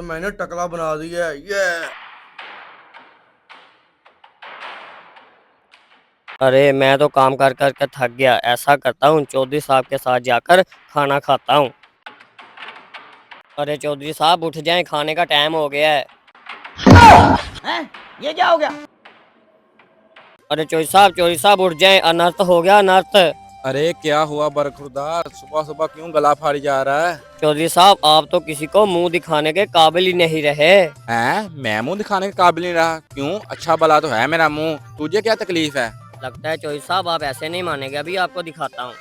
तो मैंने टकला बना दिया है ये। अरे मैं तो काम कर कर के थक गया। ऐसा करता हूँ चौधरी साहब के साथ जाकर खाना खाता हूँ। अरे चौधरी साहब उठ जाएं, खाने का टाइम हो गया है। हैं? ये क्या हो गया? अरे चौधरी साहब उठ जाएं, अनर्थ हो गया अनर्थ। अरे क्या हुआ बरखुरदार, सुबह सुबह क्यों गला फाड़ी जा रहा है? चौधरी साहब आप तो किसी को मुंह दिखाने के काबिल ही नहीं रहे। हैं? मैं मुंह दिखाने के काबिल नहीं रहा? क्यों? अच्छा भला तो है मेरा मुंह, तुझे क्या तकलीफ है? लगता है चौधरी साहब आप ऐसे नहीं मानेंगे, अभी आपको दिखाता हूँ।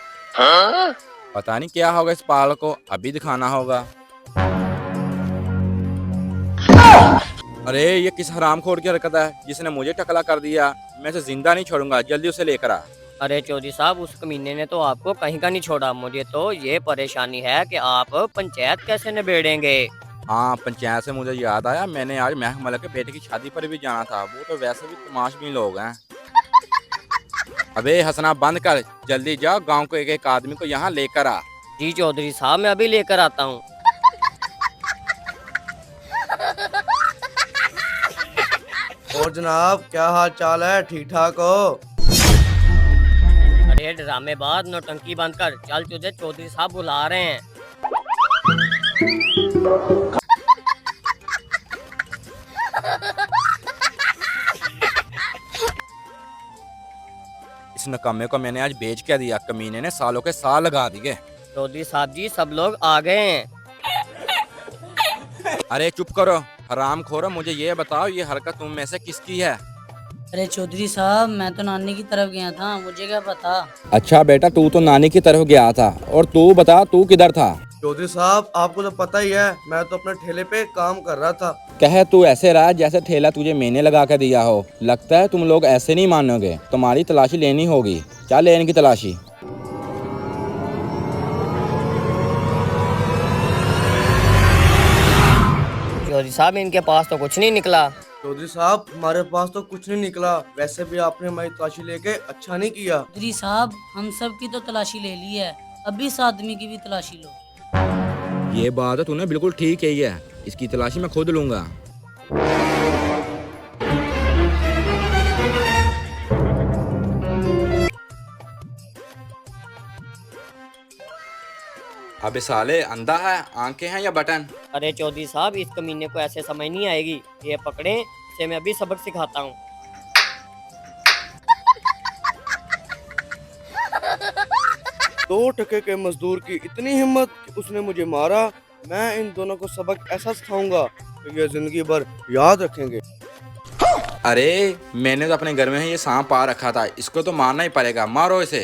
पता नहीं क्या होगा इस पाल को, अभी दिखाना होगा। अरे ये किस हरामखोर की हरकत है जिसने मुझे टकला कर दिया? मैं इसे जिंदा नहीं छोड़ूंगा, जल्दी उसे लेकर आ। अरे चौधरी साहब उस कमीने ने तो आपको कहीं का नहीं छोड़ा। मुझे तो ये परेशानी है कि आप पंचायत कैसे निबेड़ेंगे। हाँ, पंचायत से मुझे याद आया, मैंने आज महक मलक के बेटे की शादी पर भी जाना था। वो तो वैसे भी तमाशबीन लोग हैं। अबे हंसना बंद कर, जल्दी जाओ, गांव को एक एक आदमी को यहाँ लेकर आ। जी चौधरी साहब मैं अभी लेकर आता हूँ। और जनाब क्या हाल चाल है, ठीक ठाक हो? अरे ड्रामेबाज नौटंकी बंद कर, चल तुझे चौधरी साहब बुला रहे हैं। इस नकामे को मैंने आज बेच के दिया, कमीने ने सालों के साल लगा दिए। चौधरी साहब जी सब लोग आ गए हैं। अरे चुप करो हरामखोरो, मुझे ये बताओ ये हरकत तुम में से किसकी है? अरे चौधरी साहब मैं तो नानी की तरफ गया था, मुझे क्या पता। अच्छा बेटा, तू तो नानी की तरफ गया था, और तू बता तू किधर था? चौधरी साहब आपको तो पता ही है, मैं तो अपने ठेले पे काम कर रहा था। कहे तू ऐसे रहा जैसे ठेला तुझे मैंने लगा कर दिया हो। लगता है तुम लोग ऐसे नहीं मानोगे, तुम्हारी तलाशी लेनी होगी। चल ले इनकी तलाशी। चौधरी साहब इनके पास तो कुछ नहीं निकला। चौधरी साहब हमारे पास तो कुछ नहीं निकला, वैसे भी आपने हमारी तलाशी लेके अच्छा नहीं किया। चौधरी साहब हम सब की तो तलाशी ले ली है, अब इस आदमी की भी तलाशी लो। ये बात तो तूने बिल्कुल ठीक कही है, इसकी तलाशी मैं खुद लूंगा। अबे साले, अंधा है, आंखें हैं या बटन? अरे चौधरी साहब इस कमीने को ऐसे समझ नहीं आएगी। ये पकड़े, इसे मैं अभी सबक सिखाता हूँ। दो टके के मजदूर की इतनी हिम्मत कि उसने मुझे मारा। मैं इन दोनों को सबक ऐसा सिखाऊंगा कि ये जिंदगी भर याद रखेंगे। अरे मैंने तो अपने घर में ही ये सांप पा रखा था, इसको तो मारना ही पड़ेगा, मारो इसे।